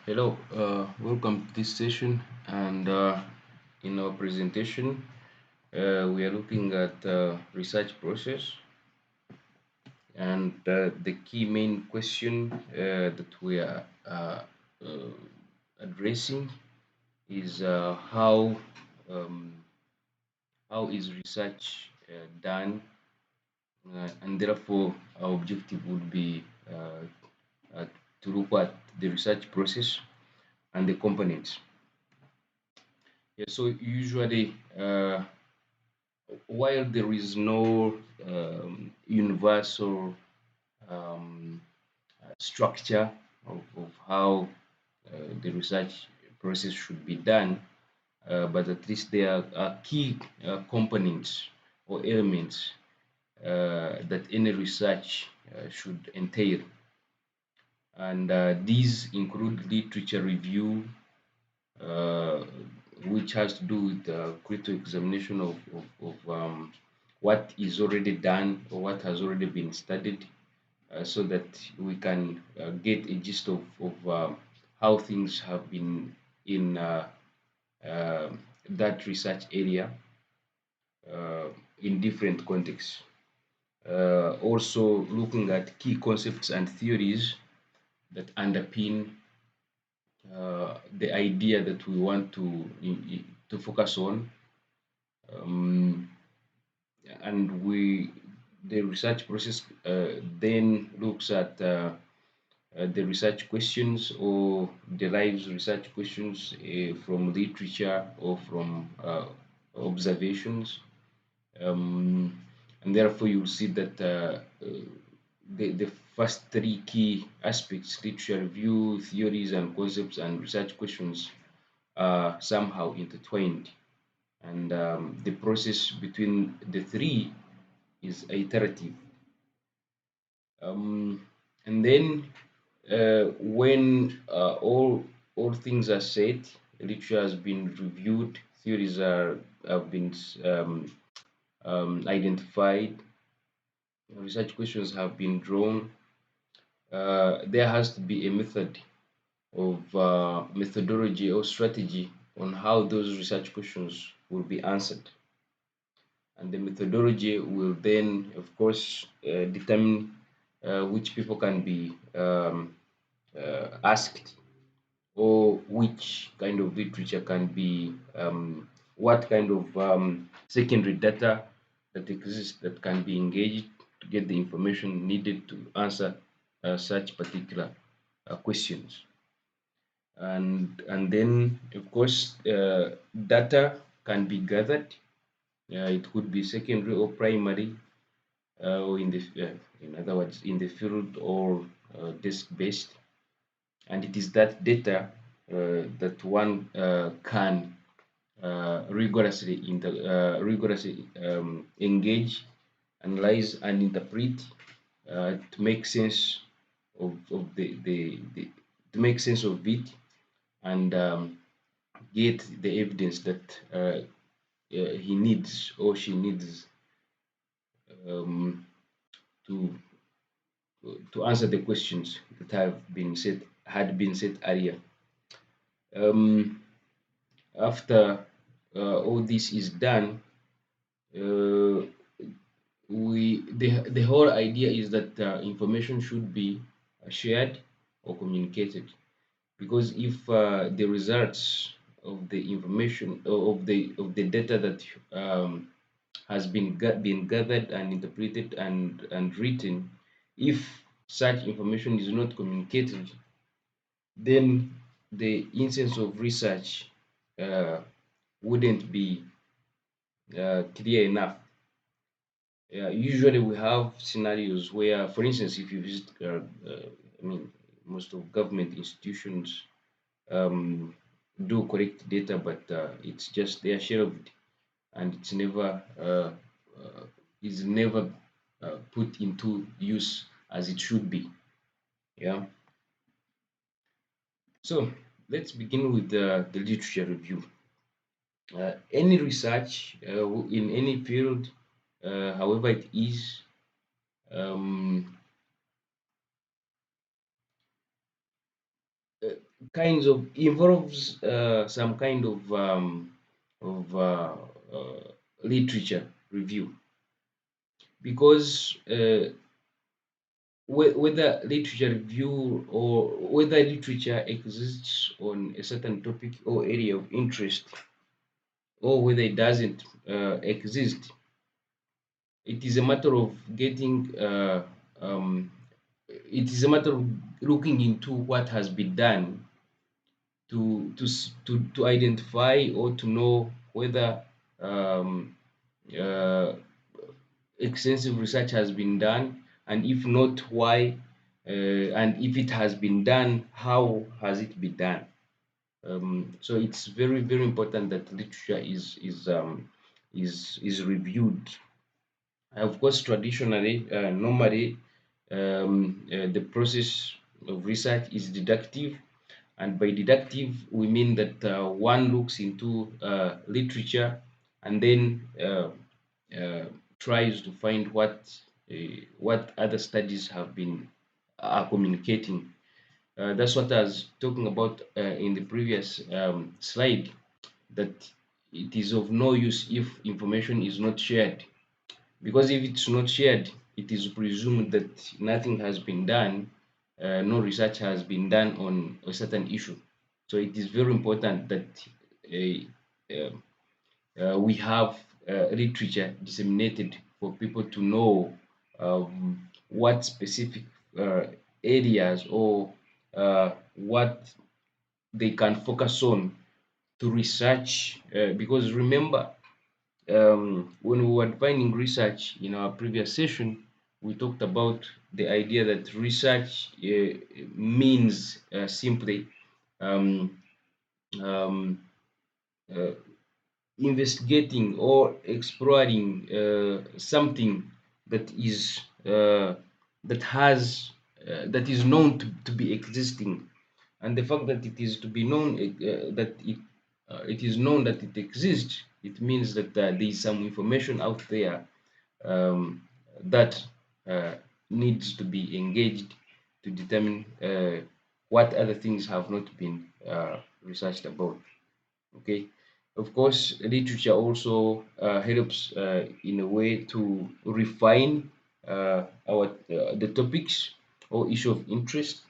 Hello, welcome to this session. And in our presentation, we are looking at research process, and the key main question that we are uh, addressing is um, how is research done, and therefore our objective would be uh, to look at the research process and the components. Yeah, so usually, while there is no universal um, structure of how the research process should be done, but at least there are key components or elements that any research should entail. And these include literature review, uh, which has to do with critical examination of what is already done or what has already been studied, so that we can get a gist of how things have been in uh, that research area uh, in different contexts. Also, looking at key concepts and theories that underpin the idea that we want to focus on, um, and the research process then looks at the research questions or derives research questions from literature or from observations, um, and therefore you see that the first three key aspects, literature review, theories and concepts, and research questions, are somehow intertwined, and the process between the three is iterative. Um, and then when all things are said, literature has been reviewed, theories have been identified, research questions have been drawn. There has to be a methodology or strategy on how those research questions will be answered, and the methodology will then, of course, determine which people can be asked, or which kind of literature can be, what kind of secondary data that exists that can be engaged to get the information needed to answer such particular questions. And then, of course, data can be gathered. It could be secondary or primary, or in other words, in the field or desk based, and it is that data that one can rigorously engage, analyze, and interpret to make sense of the to make sense of it, and get the evidence that he needs or she needs, um, to answer the questions that have been set had been set earlier. Um, After all this is done, uh, the whole idea is that information should be shared or communicated, because if the results of the information of the data that has been gathered and interpreted and written, if such information is not communicated, then the instance of research uh, wouldn't be clear enough. Usually, we have scenarios where, for instance, if you visit, I mean, most of government institutions um, do collect data, but it's just their share of it, and uh, is never put into use as it should be. Yeah. So let's begin with the literature review. Any research in any field, however it is, um, kinds of involves some kind of literature review, because whether literature review or whether literature exists on a certain topic or area of interest, or whether it doesn't exist, it is a matter of getting um, it is a matter of looking into what has been done to identify or to know whether um, uh, extensive research has been done, and if not, why, and if it has been done, how has it been done. So it's very very important that literature is reviewed. Of course, traditionally, normally, the process of research is deductive, and by deductive, we mean that one looks into literature and then uh, tries to find what other studies have been are communicating. That's what I was talking about in the previous slide. That it is of no use if information is not shared, because if it's not shared, it is presumed that nothing has been done, no research has been done on a certain issue. So it is very important that we have literature disseminated for people to know what specific uh, areas or what they can focus on to research. Because remember, when we were defining research in our previous session, we talked about the idea that research means simply um, um, uh, investigating or exploring something that is that is known to be existing, and the fact that it is to be known that it is known that it exists, it means that there is some information out there um, that needs to be engaged to determine what other things have not been researched about. Okay, of course, literature also helps in a way to refine our the topics or issue of interest,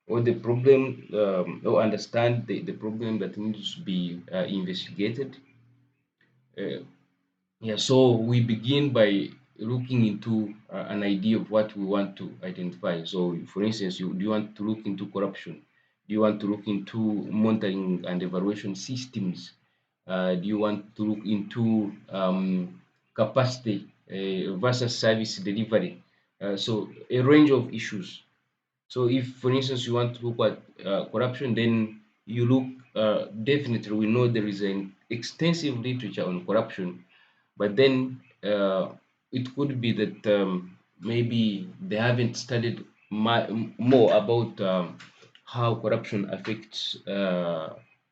or the problem, or understand the problem that needs to be investigated. Uh, yeah, so we begin by looking into an idea of what we want to identify. So, for instance, do you want to look into corruption? Do you want to look into monitoring and evaluation systems? Do you want to look into capacity versus service delivery? So, a range of issues. So if, for instance, you want to look at corruption, then you look, definitely we know there is an extensive literature on corruption, but then it could be that maybe they haven't studied more about how corruption affects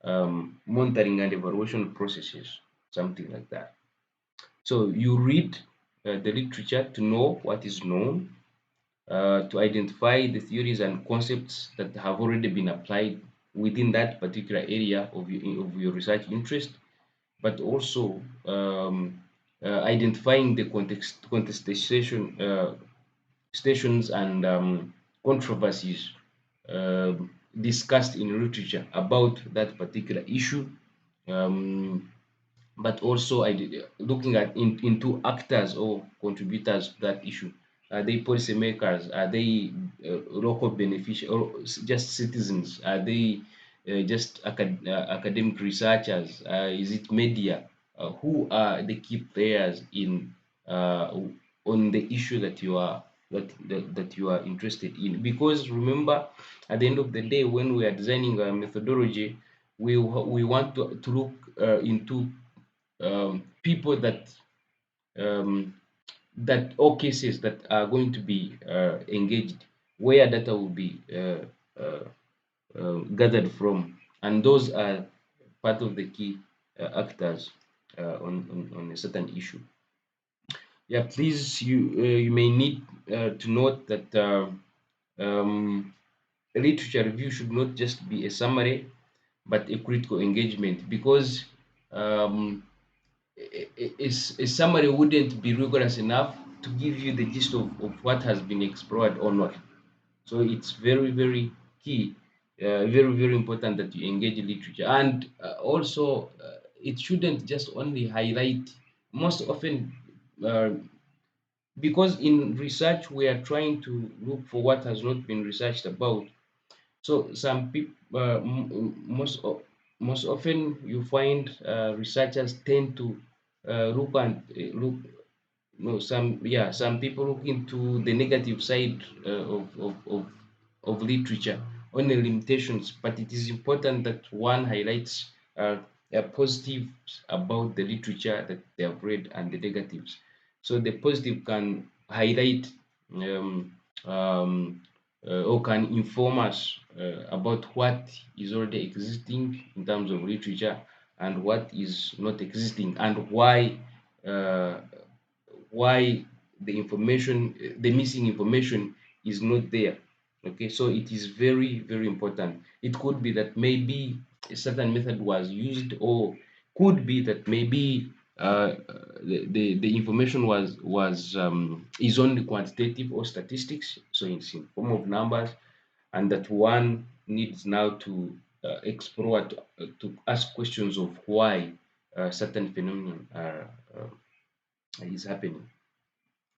monitoring and evaluation processes, something like that. So you read the literature to know what is known, to identify the theories and concepts that have already been applied within that particular area of your research interest, but also identifying the contestation stations and controversies discussed in literature about that particular issue. Um, but also looking at into actors or contributors to that issue. Are they policymakers? Are they local beneficiaries or just citizens? Are they just academic researchers? Is it media? Who are the key players in uh, on the issue that that you are interested in? Because remember, at the end of the day, when we are designing a methodology, we want to look into people um, that or cases that are going to be engaged, where data will be gathered from, and those are part of the key actors on a certain issue. Yeah, please, you may need to note that um, literature review should not just be a summary, but a critical engagement, because um, a summary wouldn't be rigorous enough to give you the gist of what has been explored or not. So it's very, very key, very, very important that you engage in literature. And also, it shouldn't just only highlight, most often, uh, because in research we are trying to look for what has not been researched about. So some people, most often you find researchers tend to look, no, some people look into the negative side of literature, on the limitations, but it is important that one highlights positives about the literature that they have read and the negatives. So the positive can highlight, um, um, or can inform us about what is already existing in terms of literature, and what is not existing, and uh, why the missing information is not there. Okay, so it is very, very important. It could be that maybe a certain method was used, or could be that maybe the information is only quantitative or statistics, so it's in form of numbers, and that one needs now to explore, to ask questions of why certain phenomenon is happening.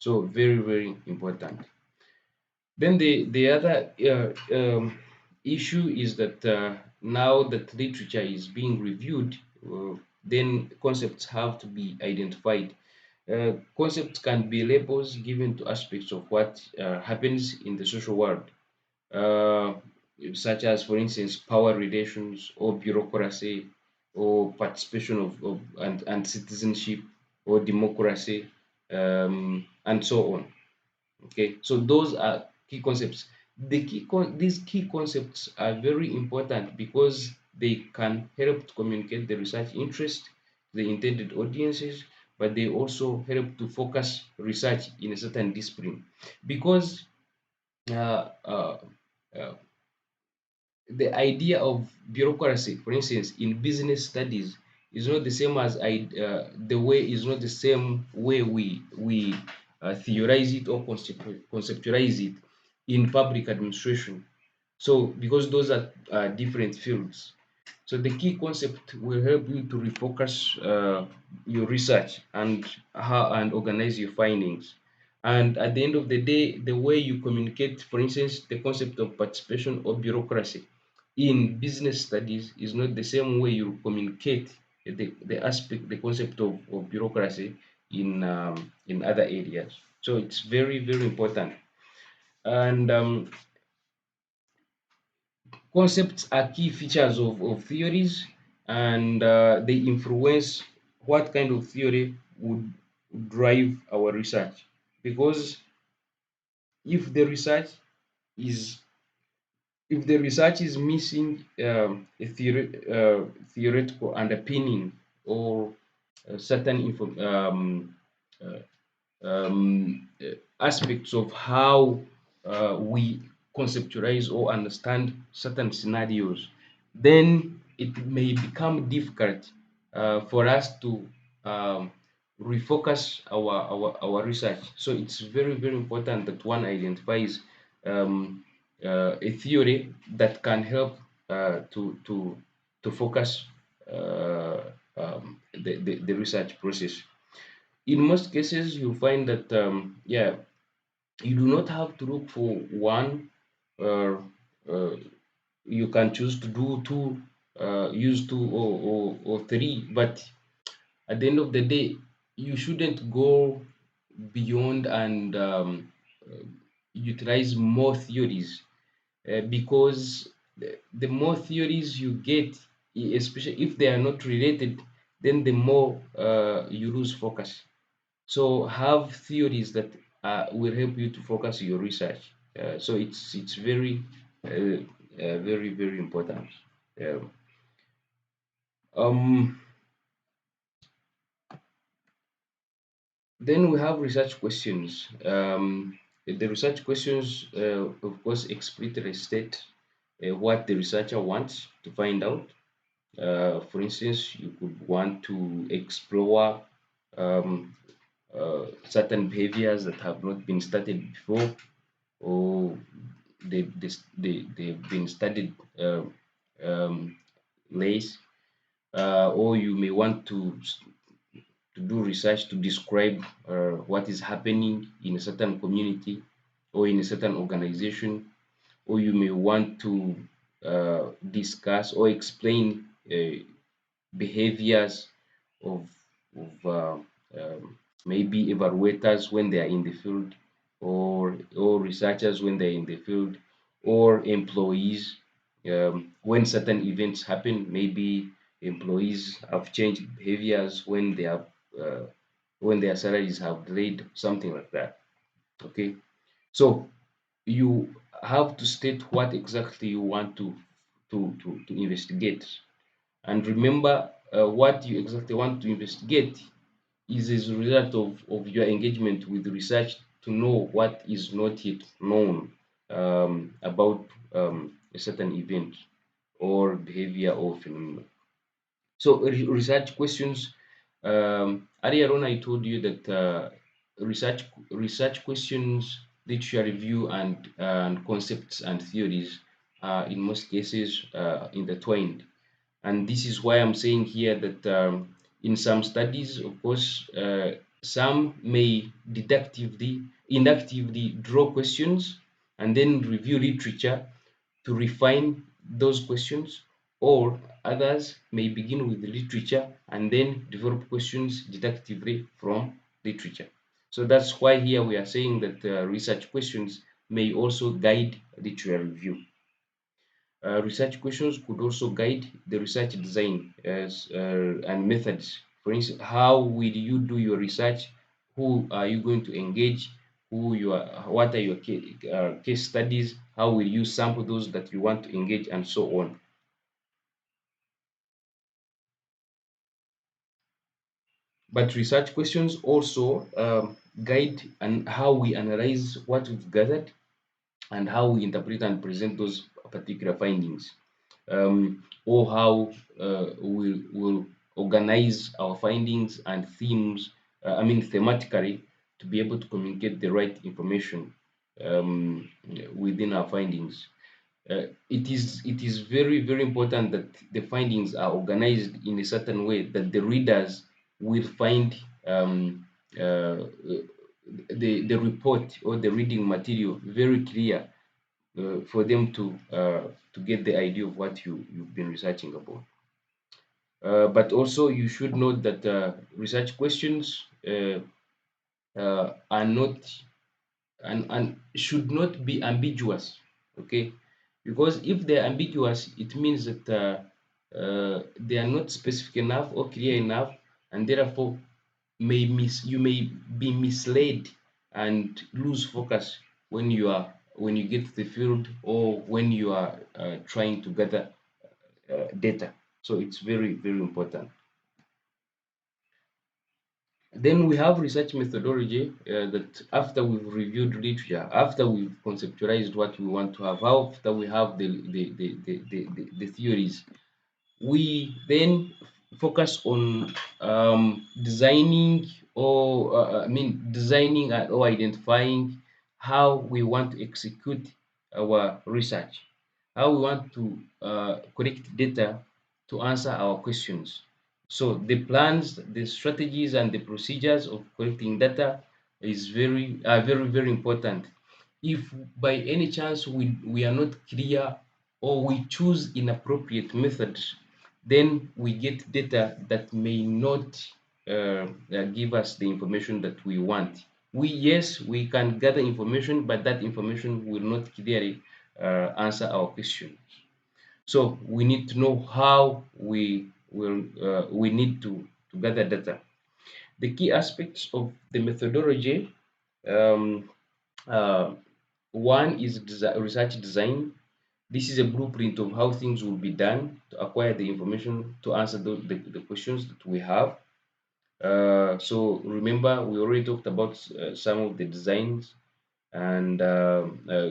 So very, very important. Then the other issue is that now that literature is being reviewed, then concepts have to be identified. Concepts can be labels given to aspects of what happens in the social world, uh, such as, for instance, power relations, or bureaucracy, or participation and citizenship, or democracy, and so on. Okay, so those are key concepts. These key concepts are very important because they can help to communicate the research interest to the intended audiences, but they also help to focus research in a certain discipline. Because uh, uh, uh, the idea of bureaucracy, for instance, in business studies, is not the same as the way is not the same way we theorize it or conceptualize it in public administration. So because those are different fields, so the key concept will help you to refocus your research and organize your findings. And at the end of the day, the way you communicate, for instance, the concept of participation or bureaucracy in business studies is not the same way you communicate the concept of bureaucracy in other areas. So it's very, very important. And concepts are key features of theories, and they influence what kind of theory would drive our research. Because if the research is if the research is missing theoretical underpinning, or certain uh, aspects of how we conceptualize or understand certain scenarios, then it may become difficult for us to um, refocus our research. So it's very, very important that one identifies um, a theory that can help to focus the research process. In most cases, you find that you do not have to look for one. uh, uh, you can choose to do two, use two, or three, but at the end of the day, you shouldn't go beyond and uh, utilize more theories, because the more theories you get, especially if they are not related, then the more you lose focus. So have theories that will help you to focus your research. So it's very, very important. Um, um, then we have research questions. The research questions, of course, explicitly state. what the researcher wants to find out. For instance, you could want to explore um, certain behaviors that have not been studied before, or they've been studied um, less, or you may want to do research to describe what is happening in a certain community or in a certain organization, or you may want to discuss or explain behaviors of, of maybe evaluators when they are in the field, or researchers when they're in the field, or employees when certain events happen. Maybe employees have changed behaviors uh, when their salaries have delayed, something like that. Okay, so you have to state what exactly you want to investigate. And remember, what you exactly want to investigate is as a result of your engagement with research to know what is not yet known about a certain event or behavior or phenomenon. So research questions. Earlier on, I told you that research questions, literature review, and concepts and theories are in most cases intertwined. And this is why I'm saying here that in some studies, of course, some may inductively draw questions and then review literature to refine those questions, or others may begin with the literature and then develop questions deductively from literature. So that's why here we are saying that research questions may also guide literature review. Research questions could also guide the research design and methods. For instance, how will you do your research? Who are you going to engage? What are your case studies? How will you sample those that you want to engage, and so on. But research questions also guide and how we analyze what we've gathered and how we interpret and present those particular findings, or how we'll organize our findings and themes, thematically, to be able to communicate the right information within our findings. It is very important that the findings are organized in a certain way that the readers will find uh, the report or the reading material very clear, for them to get the idea of what you've been researching about. But also you should note that research questions are not and should not be ambiguous. Okay, because if they're ambiguous, it means that they are not specific enough or clear enough, and therefore you may be misled and lose focus when you get to the field, or when you are trying to gather data. So it's very important. Then we have research methodology, that after we've reviewed literature, after we've conceptualized what we want to have, after we have the theories, we then focus on designing, or identifying how we want to execute our research, how we want to collect data to answer our questions. So the plans, the strategies, and the procedures of collecting data are very important. If by any chance we are not clear, or we choose inappropriate methods, then we get data that may not give us the information that we want. Yes, we can gather information, but that information will not clearly answer our questions. So we need to know how we need to gather data. The key aspects of the methodology, um, uh, one is research design. This is a blueprint of how things will be done to acquire the information to answer the questions that we have. So remember, we already talked about some of the designs, and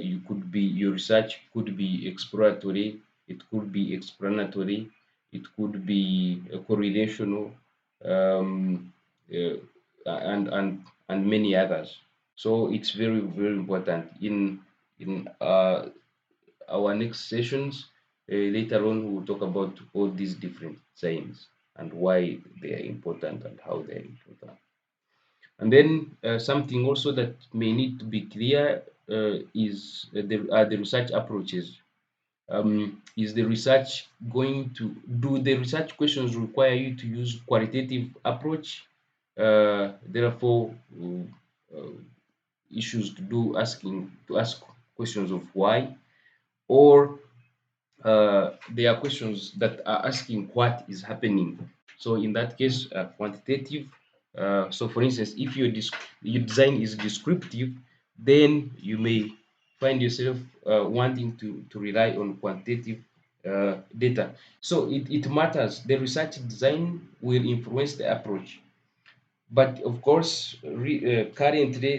you could be your research could be exploratory, it could be explanatory, it could be correlational, um, uh, and many others. So it's very very important. In our next sessions, later on we'll talk about all these different signs and why they are important and how they are important. And then something also that may need to be clear is the research approaches. Is the research going to do the research questions require you to use qualitative approach? Therefore, uh, issues to do asking to ask questions of why, or there are questions that are asking what is happening. So in that case, quantitative. So for instance, if your design is descriptive, then you may find yourself wanting to rely on quantitative data. So it matters. The research design will influence the approach. But of course, currently,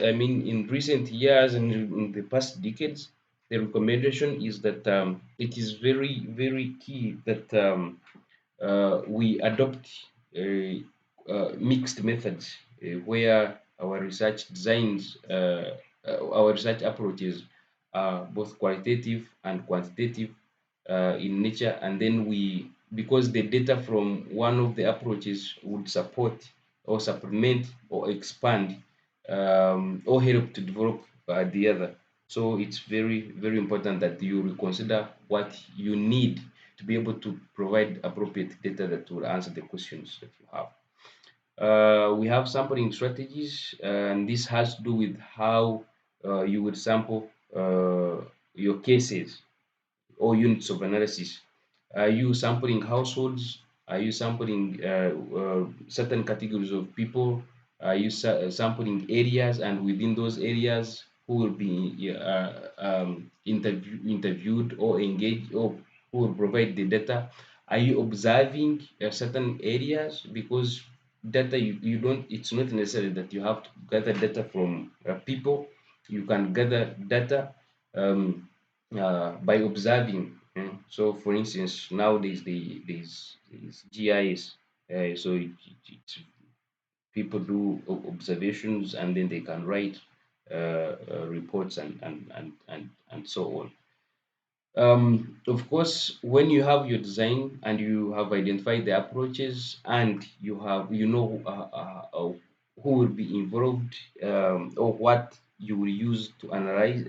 I mean, in recent years and in the past decades, the recommendation is that it is very, very key that we adopt mixed methods where our research designs, our research approaches are both qualitative and quantitative in nature, and then because the data from one of the approaches would support or supplement or expand or help to develop the other. So it's very, very important that you reconsider what you need to be able to provide appropriate data that will answer the questions that you have. We have sampling strategies, and this has to do with how you would sample your cases or units of analysis. Are you sampling households? Are you sampling certain categories of people? Are you sampling areas, and within those areas, who will be interviewed or engaged, or who will provide the data? Are you observing certain areas? Because data, you don't, it's not necessary that you have to gather data from people. You can gather data um, by observing. So, for instance, nowadays there's GIS. So people do observations, and then they can write reports and so on. Of course, when you have your design and you have identified the approaches, and you know who will be involved, or what you will use to analyze,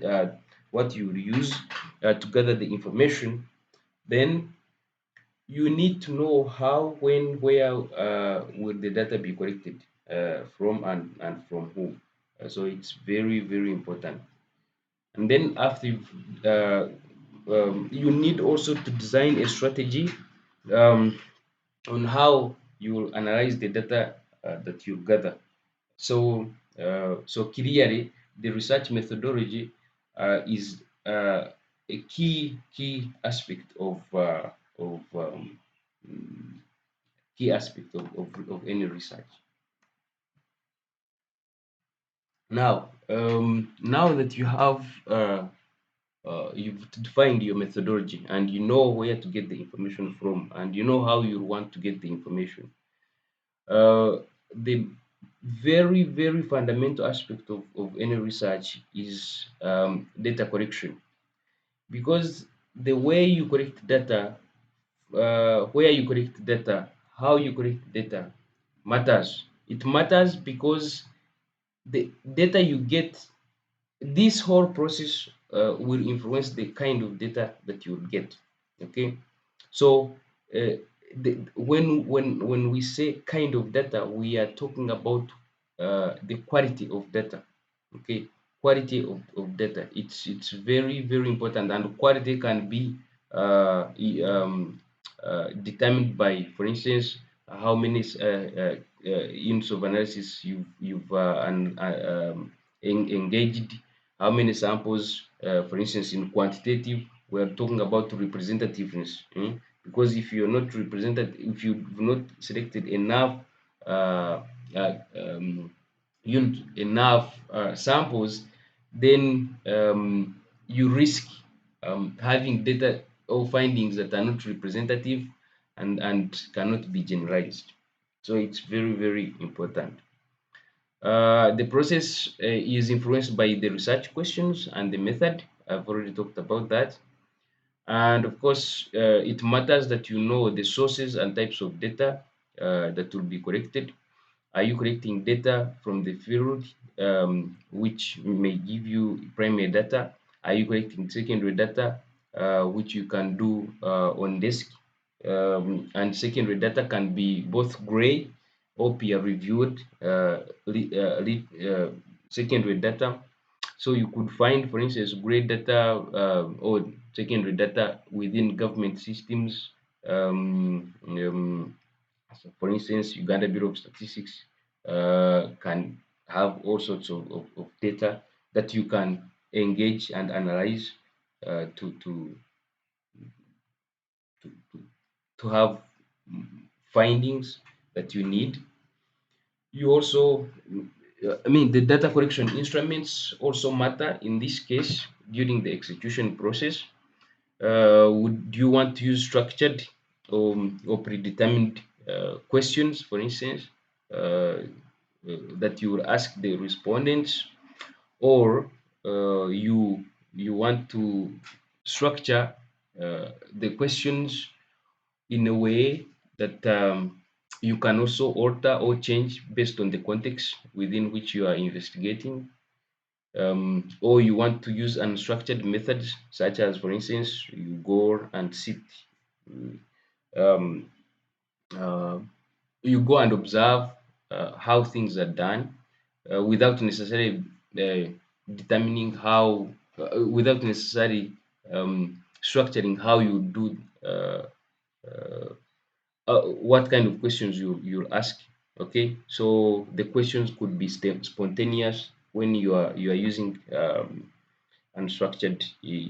what you will use to gather the information, then you need to know how, when, where will the data be collected from, and from who. So it's very, very important. And then after you need also to design a strategy um, on how you will analyze the data that you gather. So, so clearly, the research methodology is a key aspect mm, of any research. Now that you have you've defined your methodology, and you know where to get the information from, and you know how you want to get the information, the very very fundamental aspect of any research is data collection, because the way you collect data, where you collect data, how you collect data matters. It matters because the data you get, this whole process will influence the kind of data that you'll get. Okay, so when we say kind of data, we are talking about the quality of data. Okay, quality of data, it's very very important, and quality can be determined by, for instance, how many units of analysis you've engaged, how many samples. For instance, in quantitative, we are talking about representativeness. Because if you're not represented, if you've not selected enough uh, uh, um, enough samples, then you risk having data or findings that are not representative and cannot be generalized. So it's very, very important. The process is influenced by the research questions and the method. I've already talked about that. And of course, it matters that you know the sources and types of data that will be collected. Are you collecting data from the field, which may give you primary data? Are you collecting secondary data, which you can do on desk? And secondary data can be both gray or peer reviewed secondary data. So you could find, for instance, gray data or secondary data within government systems. So for instance, Uganda Bureau of Statistics can have all sorts of data that you can engage and analyze to, to, to, to have findings that you need. You also, I mean, the data collection instruments also matter in this case during the execution process. Would you want to use structured or predetermined questions, for instance, that you will ask the respondents, or you want to structure the questions in a way that you can also alter or change based on the context within which you are investigating, or you want to use unstructured methods such as, for instance, you go and sit, um, uh, you go and observe how things are done without necessarily determining how, without necessarily structuring how you do what kind of questions you'll ask. Okay, so the questions could be spontaneous when you are using unstructured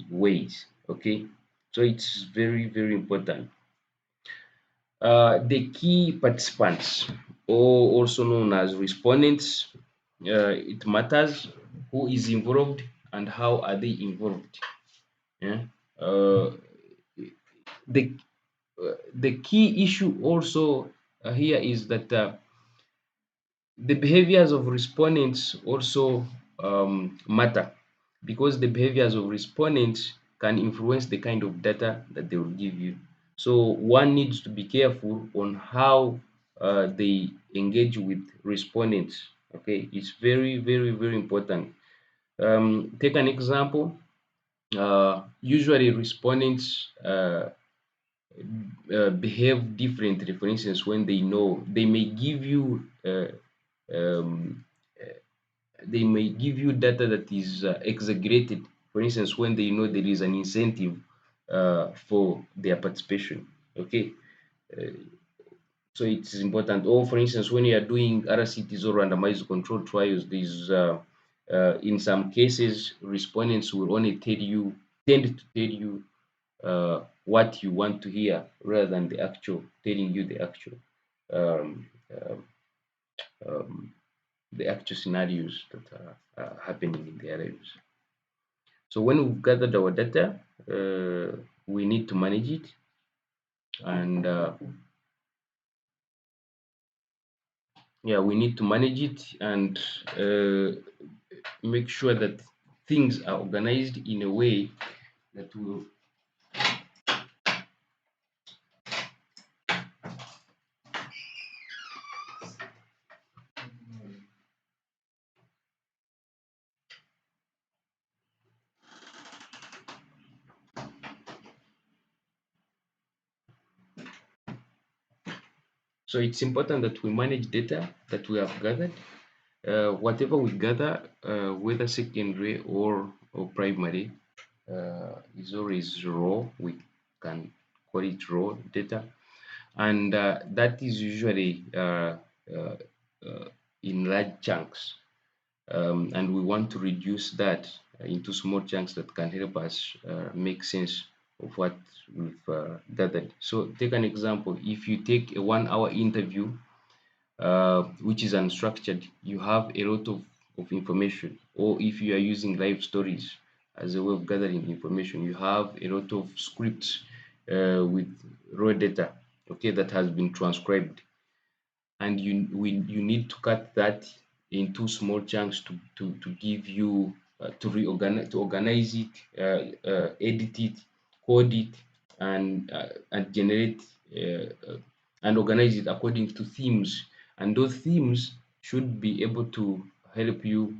ways. Okay, so it's very, very important. The key participants, or also known as respondents, it matters who is involved and how are they involved. Yeah. Uh, the the key issue also here is that the behaviors of respondents also matter, because the behaviors of respondents can influence the kind of data that they will give you. So one needs to be careful on how they engage with respondents. Okay, it's very, very, very important. Take an example. Usually, respondents behave differently. For instance, when they know, they may give you um, data that is exaggerated. For instance, when they know there is an incentive for their participation. Okay, uh, so it is important. Or for instance, when you are doing RCTs or randomized control trials, these in some cases respondents will only tend to tell you what you want to hear rather than the actual telling you um, um, um, the actual scenarios that are happening in their lives. So when we've gathered our data, we need to manage it, and yeah, we need to manage it and make sure that things are organized in a way that will. So it's important that we manage data that we have gathered. Whatever we gather, whether secondary or primary, is always raw. We can call it raw data, and that is usually uh, uh, in large chunks, and we want to reduce that into small chunks that can help us make sense of what we've gathered. So take an example. If you take a 1 hour interview which is unstructured, you have a lot of of information, or if you are using live stories as a way of gathering information, you have a lot of scripts with raw data, okay, that has been transcribed, and you need to cut that into small chunks to give you to organize it, edit it, code it, and generate and organize it according to themes, and those themes should be able to help you,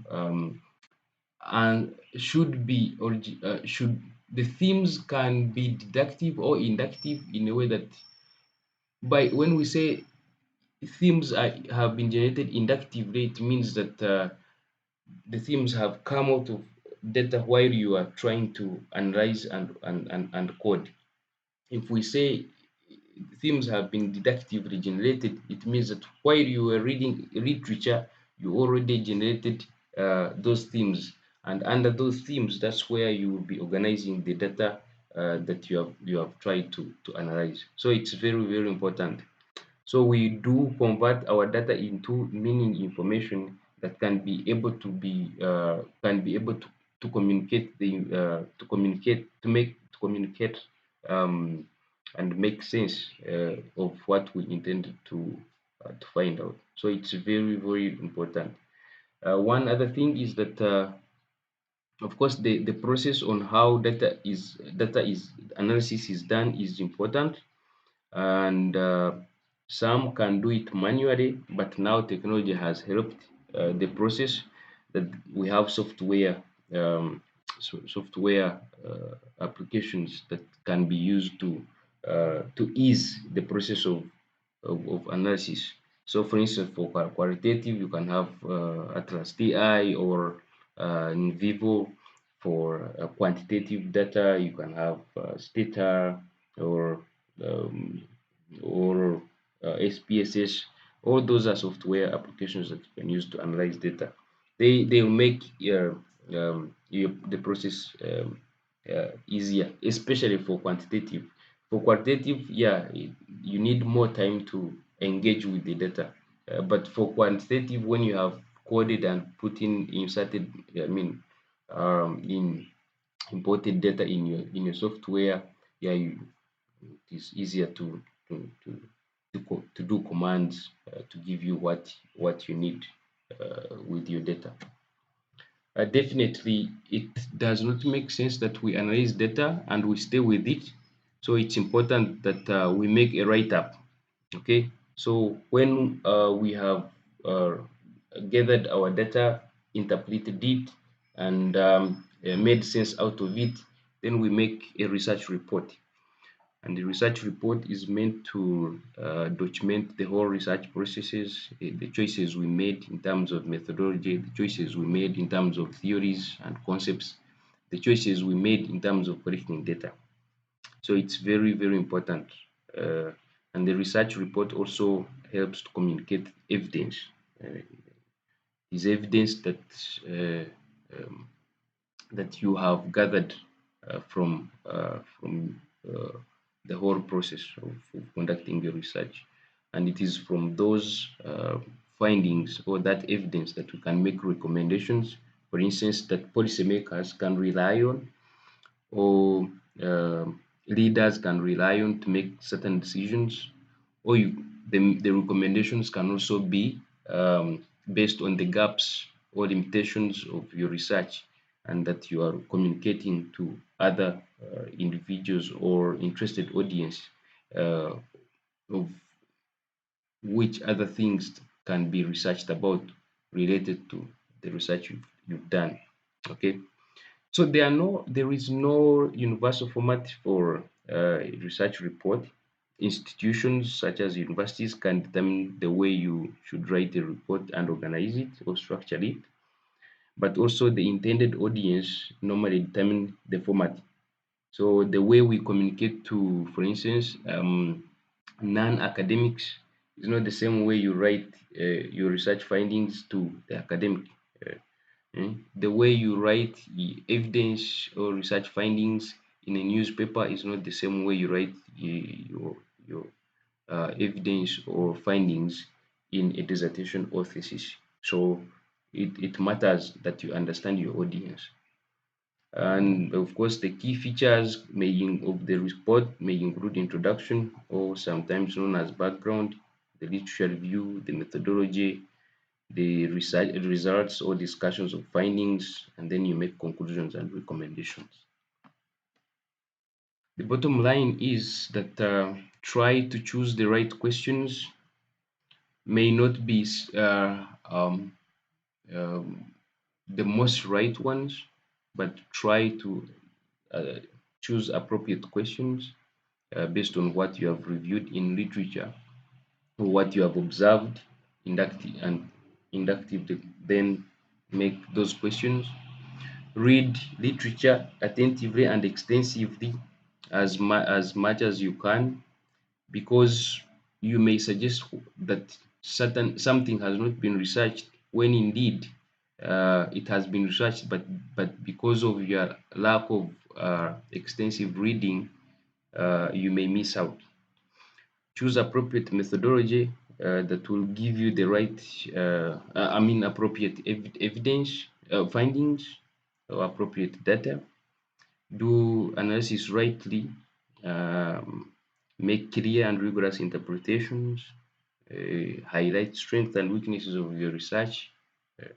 and should the themes can be deductive or inductive in a way that, by when we say themes have been generated inductively, it means that the themes have come out of data while you are trying to analyze and code. If we say themes have been deductively generated, it means that while you were reading literature, you already generated those themes, and under those themes, that's where you will be organizing the data that you have tried to analyze. So it's very, very important. So we do convert our data into meaning information that can be able to communicate to communicate um, and make sense of what we intended to find out. So it's very, very important. One other thing is that, of course, the process on how data is analysis is done is important, and some can do it manually, but now technology has helped the process, that we have software applications that can be used to ease the process of analysis. So for instance, for qualitative, you can have Atlas TI or NVivo. For quantitative data, you can have Stata or um, SPSS. All those are software applications that you can use to analyze data. They will make the process easier, especially for quantitative. For quantitative, yeah, you need more time to engage with the data. But for quantitative, when you have coded and put in inserted, I mean, in imported data in your software, yeah, it is easier to do commands to give you what you need with your data. Definitely, it does not make sense that we analyze data and we stay with it. So it's important that we make a write-up. Okay. So when we have uh, gathered our data, interpreted it, and made sense out of it, then we make a research report. And the research report is meant to document the whole research processes, the choices we made in terms of methodology, the choices we made in terms of theories and concepts, the choices we made in terms of collecting data. So it's very, very important. Uh, and the research report also helps to communicate evidence. Is evidence uh, um, that you have gathered from the whole process of conducting the research, and it is from those findings or that evidence that we can make recommendations, for instance, that policymakers can rely on, or leaders can rely on to make certain decisions, or the recommendations can also be based on the gaps or limitations of your research, and that you are communicating to other individuals or interested audience, uh, of which other things can be researched about related to the research you've done. Okay. So there is no universal format for research report. Institutions such as universities can determine the way you should write a report and organize it or structure it, but also the intended audience normally determine the format. So the way we communicate to, for instance, non-academics is not the same way you write your research findings to the academic. Uh, the way you write the evidence or research findings in a newspaper is not the same way you write your evidence or findings in a dissertation or thesis. So it matters that you understand your audience. And of course, the key features of the report may include introduction, or sometimes known as background, the literature review, the methodology, the research results or discussions of findings, and then you make conclusions and recommendations. The bottom line is that try to choose the right questions. May not be um, the most right ones, but try to uh, choose appropriate questions based on what you have reviewed in literature or what you have observed inductive and inductive, then make those questions. Read literature attentively and extensively as much as you can, because you may suggest that certain something has not been researched when indeed it has been researched, but because of your lack of extensive reading, you may miss out. Choose appropriate methodology that will give you the right, appropriate evidence, findings, or appropriate data. Do analysis rightly, um, make clear and rigorous interpretations, highlight strengths and weaknesses of your research, uh,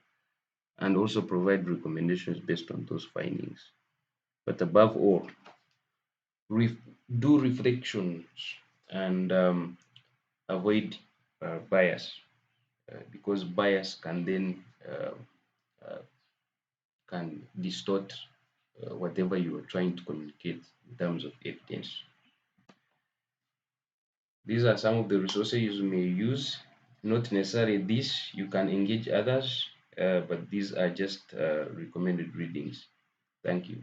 and also provide recommendations based on those findings. But above all, do reflections and avoid bias, because bias can then uh, can distort whatever you are trying to communicate in terms of evidence. These are some of the resources you may use. Not necessarily this, you can engage others, but these are just recommended readings. Thank you.